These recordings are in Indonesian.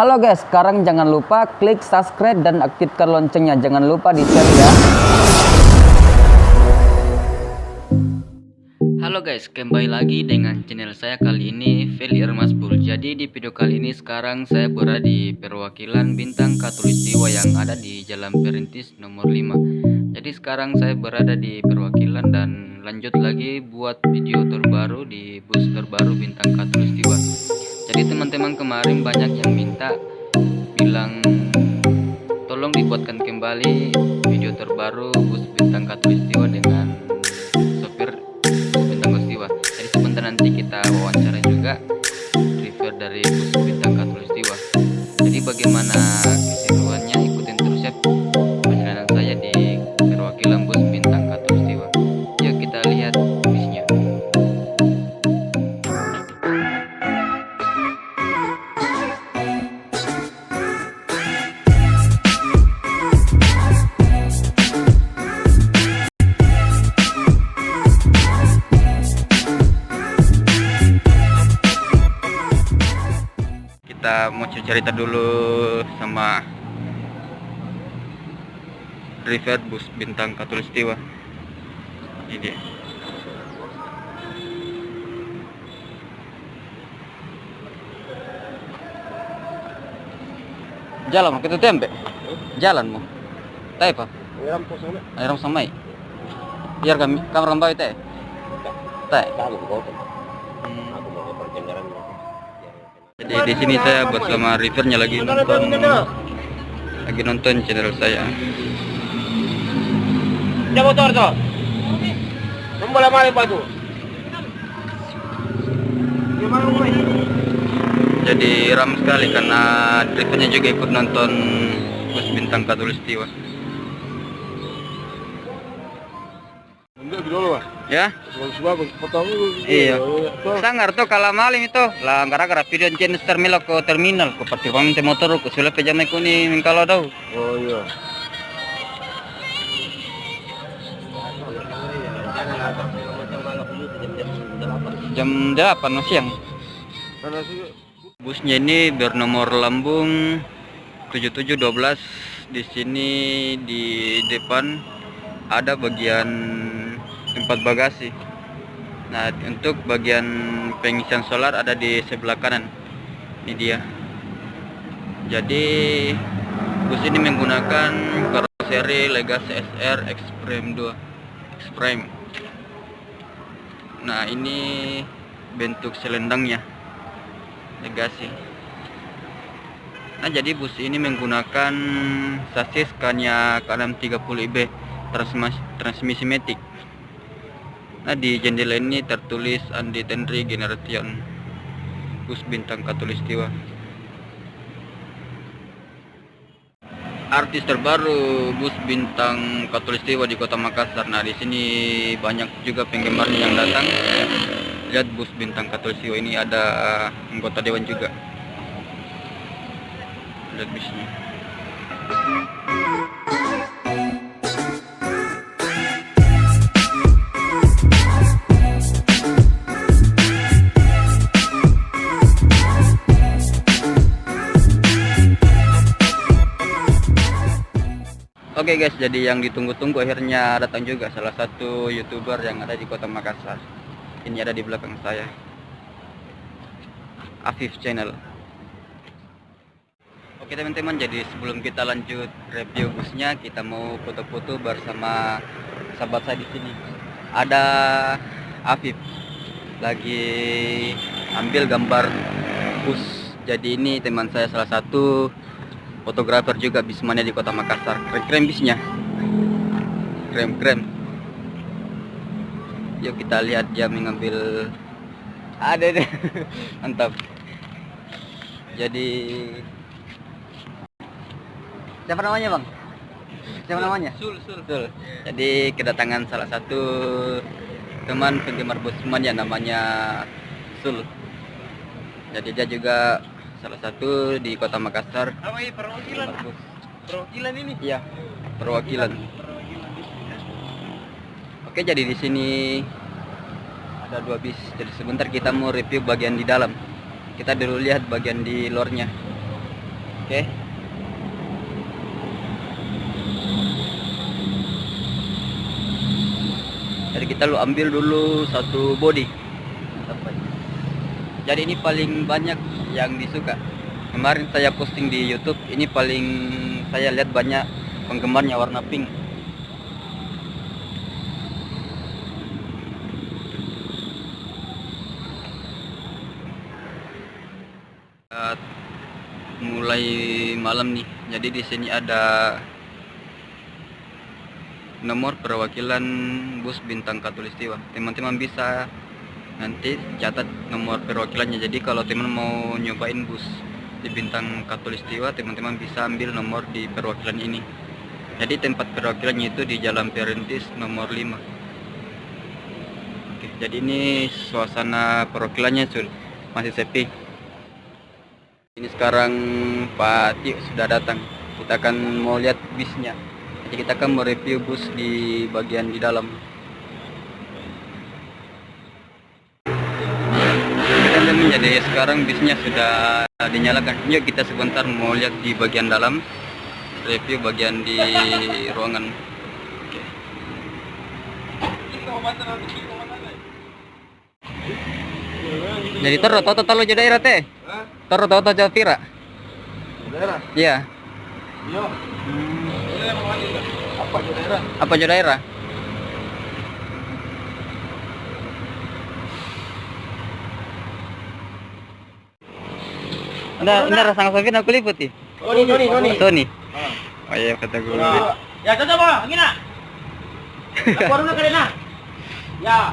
Halo guys, sekarang jangan lupa klik subscribe dan aktifkan loncengnya. Jangan lupa di-share ya. Halo guys, kembali lagi dengan channel saya kali ini Feli Ermaspul. Jadi di video kali ini sekarang saya berada di perwakilan Bintang Khatulistiwa yang ada di Jalan Perintis nomor 5. Jadi sekarang saya berada di perwakilan dan lanjut lagi buat video terbaru di bus terbaru Bintang Khatulistiwa. Jadi teman-teman kemarin banyak yang minta bilang tolong dibuatkan kembali video terbaru bus Bintang Khatulistiwa dengan sopir Bintang Khatulistiwa. Jadi sebentar nanti kita wawancara juga review dari bus Bintang Khatulistiwa. Jadi bagaimana keseruannya, ikutin terus ya perjalanan saya di perwakilan bus Bintang Khatulistiwa. Yuk kita lihat busnya. Kita mau cerita dulu sama driver bus Bintang Khatulistiwa. Ini dia. Jalan mau kita tempe. Jalan mau. Tai apa? Ayam samai. Biar kami kamar rambai teh. Tai. Jadi di sini saya bersama rivernya lagi nonton channel saya. Dia motor tuh. Membola mari baju. Jadi ram sekali karena drivernya juga ikut nonton bus Bintang Khatulistiwa. Ya? Iya. Sangar tuh kalau malam itu lah gara-gara video jenis terminal ke pertipangan motor ke sudah pejamai kuning kalau tahu. Oh iya. Jam 8 siang. Busnya ini bernomor lambung 7712. Di sini di depan ada bagian tempat bagasi. Nah, untuk bagian pengisian solar ada di sebelah kanan. Ini dia. Jadi bus ini menggunakan karoseri Legacy SR Xprime 2. Xprime. Nah, ini bentuk selendangnya Legacy. Nah, jadi bus ini menggunakan sasis Scania K630IB transmisi matic. Nah, di jendela ini tertulis Andi Tenri Generation bus Bintang Khatulistiwa. Artis terbaru bus Bintang Khatulistiwa di Kota Makassar. Nah, di sini banyak juga penggemarnya yang datang. Lihat bus Bintang Khatulistiwa ini ada anggota dewan juga. Lihat busnya. Oke guys, jadi yang ditunggu-tunggu akhirnya datang juga salah satu YouTuber yang ada di Kota Makassar. Ini ada di belakang saya, Afif Channel. Oke teman-teman, jadi sebelum kita lanjut review busnya, kita mau foto-foto bersama sahabat saya di sini. Ada Afif lagi ambil gambar bus. Jadi ini teman saya salah satu fotografer juga bismania di Kota Makassar. Keren-keren bisnya. Keren-keren. Yuk kita lihat dia mengambil. Ada deh. Mantap. Jadi siapa namanya bang? Siapa namanya? Sul. Jadi kedatangan salah satu teman penggemar Busman ya, namanya Sul. Jadi dia juga salah satu di Kota Makassar. Apa ini perwakilan? Perwakilan ini? Iya, perwakilan. Oke, jadi di sini ada 2 bis. Jadi sebentar kita mau review bagian di dalam. Kita dulu lihat bagian di luarnya. Oke. Jadi kita lu ambil dulu satu body. Jadi ini paling banyak yang disuka. Kemarin saya posting di YouTube, ini paling saya lihat banyak penggemarnya warna pink. Mulai malam nih. Jadi di sini ada nomor perwakilan bus Bintang Katulistiwa. Teman-teman bisa nanti catat nomor perwakilannya. Jadi kalau teman mau nyobain bus di Bintang Katulistiwa, teman-teman bisa ambil nomor di perwakilan ini. Jadi tempat perwakilannya itu di Jalan Perintis nomor 5. Oke, jadi ini suasana perwakilannya masih sepi. Ini sekarang Pak Tio sudah datang. Kita akan mau lihat bisnya. Jadi kita akan mau review bus di bagian di dalam. Jadi sekarang bisnya sudah dinyalakan. Yuk kita sebentar mau lihat di bagian dalam, review bagian di ruangan. Jadi toto jadi daerah teh. Toto jauh Pira. Daerah? Iya. Iya. Apa daerah? Apa jauh daerah? Ini rasa Sofin aku liputi. Tony. Oh iya kata gue. Ya coba bang, gini. Aku dulu kali nah. Ya.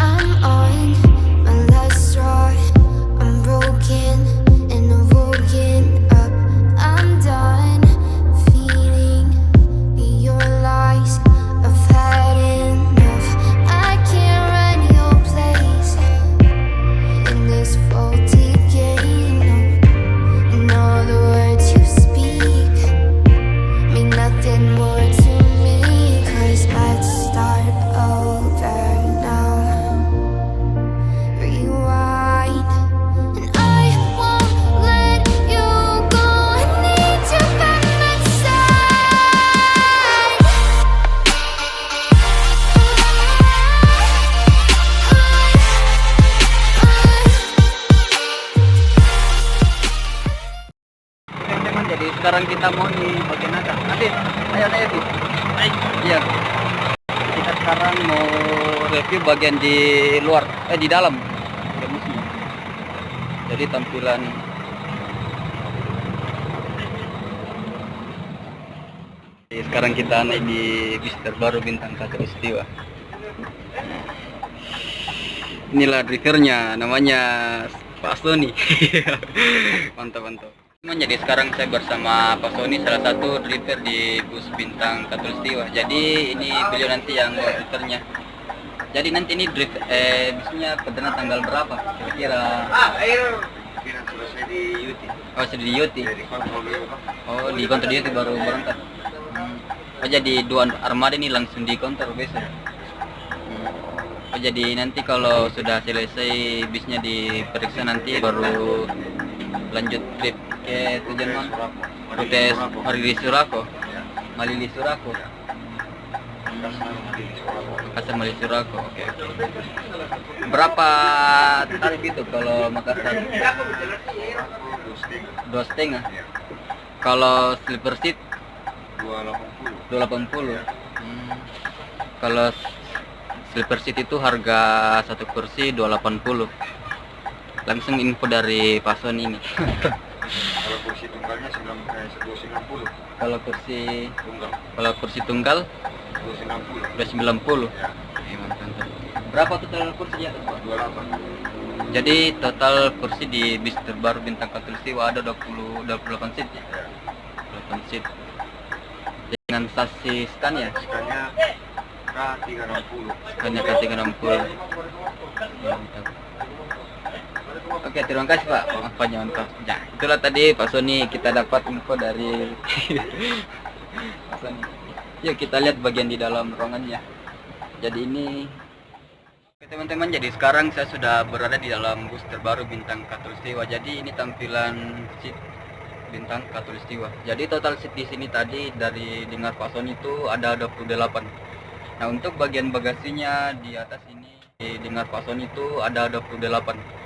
I'm on my last straw. I'm broken and I'm woken up. I'm done feeding your lies. I've had enough. I can't run your place in this faulty game. No. And all the words you speak mean nothing more to me. 'Cause let's start over now. Rewind, and I won't let you go. I need you by my Teman-teman, jadi sekarang kita mau di bagian atas. Adit, ayo Adit. Iya. Kita sekarang mau review bagian di luar, di dalam. Jadi tampilan. Jadi sekarang kita naik di bis terbaru Bintang Katulistiwa. Inilah drivernya, namanya Pak Sony. Mantap. Jadi sekarang saya bersama Pak Sony, salah satu driver di bus Bintang Katulistiwa. Jadi ini beliau nanti yang drivernya. Jadi nanti ini bisnya perdana tanggal berapa? Kira-kira? Selesai di Yuti. Oh, sudah di Yuti. Oh, di konter di Yuti baru berangkat. Oh, jadi 2 armada ini langsung di konter besok. Oh, jadi nanti kalau sudah selesai bisnya diperiksa nanti baru lanjut trip ke tujuan mana? Rute Malili Surako. Malili Surako. Makassar Malili Surako. Oke. Berapa tarif itu kalau Makassar? 2,5. Kalau sleeper seat 280. Kalau sleeper seat itu harga satu kursi 280. Langsung info dari Pak Sony ini. kursi tunggalnya 290 Kalau kursi tunggal, tunggal 290 udah 90. ya, Mantap. Berapa total kursi ya? 28 Jadi total kursi di bis terbaru Bintang Katulistiwa ada 28 seat ya. ya. 28 seat. Dengan sasis Scania. Skanya K360 Scania K360. Mantap. Oke, terima kasih Pak. Apanya mantap. Ya, itulah tadi Pak Sony kita dapat info dari Pak Sony. Yuk kita lihat bagian di dalam ruangannya. Jadi ini oke teman-teman, jadi sekarang saya sudah berada di dalam bus terbaru Bintang Katulistiwa. Jadi ini tampilan seat Bintang Katulistiwa. Jadi total seat di sini tadi dari dengar Pak Sony itu ada 28. Nah, untuk bagian bagasinya di atas ini dengar Pak Sony itu ada 28.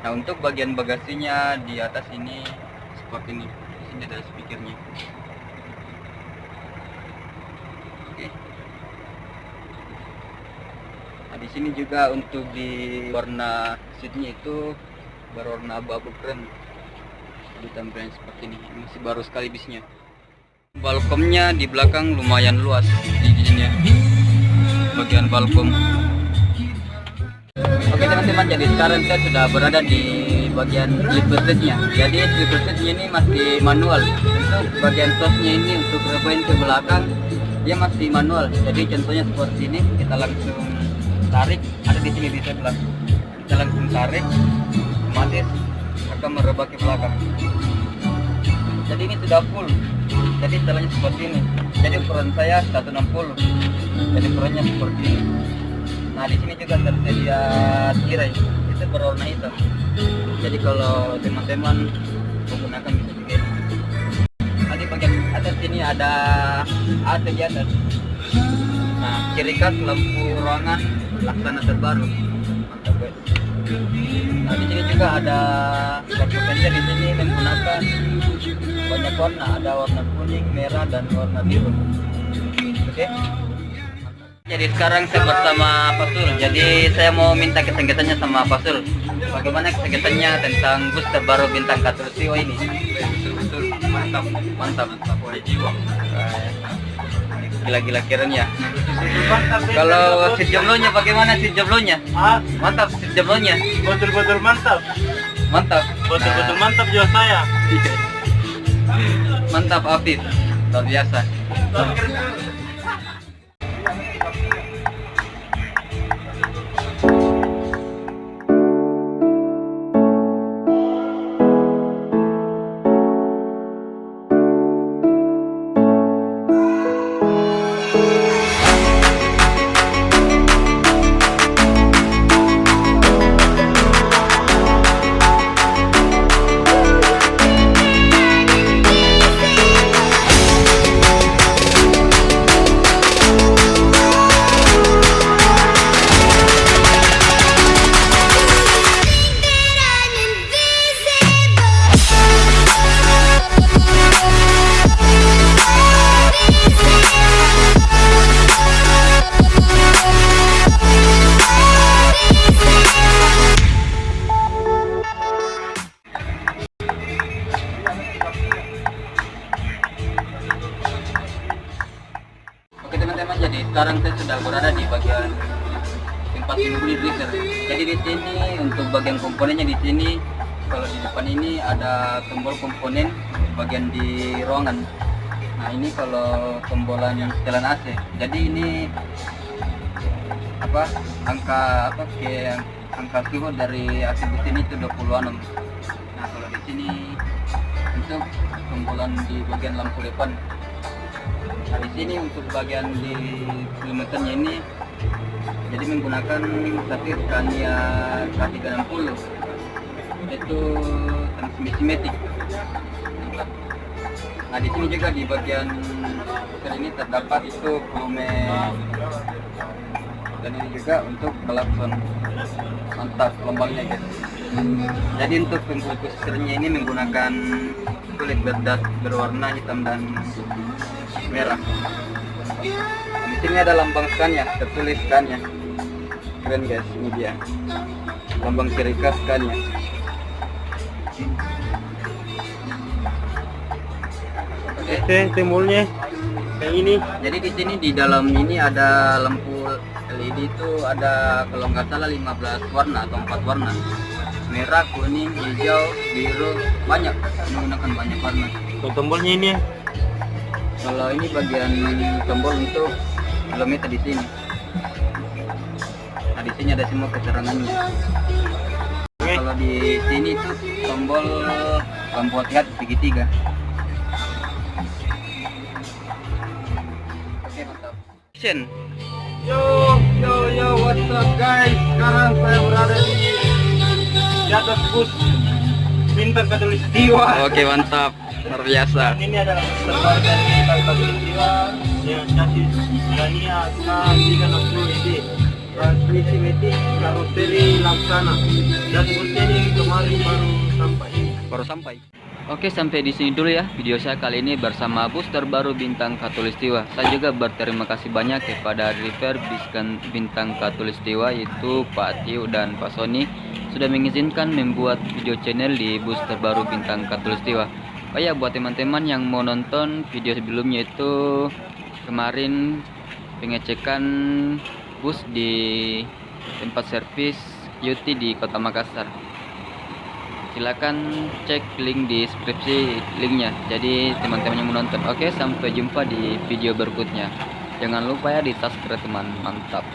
Nah, untuk bagian bagasinya di atas ini seperti ini. Di sini ada speakernya. Oke. Nah, di sini juga untuk di warna seatnya itu berwarna abu-abu keren. Di tampilan seperti ini. Masih baru sekali bisnya. Balkonnya di belakang lumayan luas di sini ya. Bagian balkon. Oke teman-teman, jadi sekarang saya sudah berada di bagian sleeper seatnya. Jadi sleeper seatnya ini masih manual. Untuk bagian tosnya ini untuk rebain ke belakang dia masih manual. Jadi contohnya seperti ini, kita langsung tarik, ada di sini di sebelah. Kita langsung tarik, otomatis akan merebah ke belakang. Jadi ini sudah full. Jadi setelahnya seperti ini. Jadi ukuran saya 160. Jadi ukurannya seperti ini. Nah, di sini juga tersedia tirai, itu berwarna hitam. Jadi kalau teman-teman menggunakan bisa juga ini. Tadi bagian atas sini ada AC di atas. Nah, ciri khas lampu ruangan laksana terbaru. Mantap guys. Nah, di sini juga ada lampu kaca di sini menggunakan banyak warna, ada warna kuning, merah, dan warna biru. Oke. Jadi sekarang saya bersama Pak Sul. Jadi saya mau minta kesaksiannya sama Pak Sul. Bagaimana kesaksiannya tentang bus terbaru Bintang Katulistiwa ini? betul mantap jiwa. Gila-gila kiranya. Kalau si jomblonya bagaimana si jomblonya? Mantap si jomblonya. Betul-betul mantap. Mantap. Betul-betul mantap jiwa saya. Mantap Afif. Luar biasa. Oke teman-teman, jadi sekarang saya sudah berada di bagian tempat mengemudi freezer. Jadi di sini untuk bagian komponennya di sini, kalau di depan ini ada tombol komponen bagian di ruangan. Nah ini kalau tombolan setelan AC. Jadi ini angka suhu dari AC di sini itu 26. Nah kalau di sini untuk tombolan di bagian lampu depan. Nah, di sini untuk bagian di kilometernya ini jadi menggunakan satir Scania K360 itu transmisi matic. Nah di sini juga di bagian motor ini terdapat itu volume dan ini juga untuk klakson. Mantap lambangnya guys. Jadi untuk pengfokusernya ini menggunakan kulit berdas berwarna hitam dan merah. Di sini ada lambang Scania, tertulis Scania. Keren guys, ini dia lambang ciri khas Scania. Tombolnya yang ini. Jadi di sini di dalam ini ada lampu LED itu ada kalau nggak salah 15 warna atau 4 warna. Merah, kuning, hijau, biru, banyak, menggunakan banyak warna. Tombolnya ini ya. Kalau ini bagian tombol untuk kilometer di sini. Nah, di sini ada semua keterangannya. Oke. Kalau di sini tuh tombol lampu hati-hati segitiga. Oke, mantap. Action. Yo, what's up guys? Sekarang saya berada di atas bus Bintang Katulistiwa. Oke, mantap. Luar biasa. Dan ini adalah bus terbaru dari Bintang Katulistiwa dengan chassis Scania K360 SD, transmisi matic, karoseri Laksana, dan busnya ini kemarin baru sampai. Oke, sampai di sini dulu ya video saya kali ini bersama bus terbaru Bintang Katulistiwa. Saya juga berterima kasih banyak kepada driver Bintang Katulistiwa yaitu Pak Tiu dan Pak Sony sudah mengizinkan membuat video channel di bus terbaru Bintang Katulistiwa. Oh ya, buat teman-teman yang mau nonton video sebelumnya itu kemarin pengecekan bus di tempat servis UT di Kota Makassar. Silakan cek link di deskripsi linknya. Jadi teman-teman yang menonton. Oke, sampai jumpa di video berikutnya. Jangan lupa ya di subscribe teman. Mantap.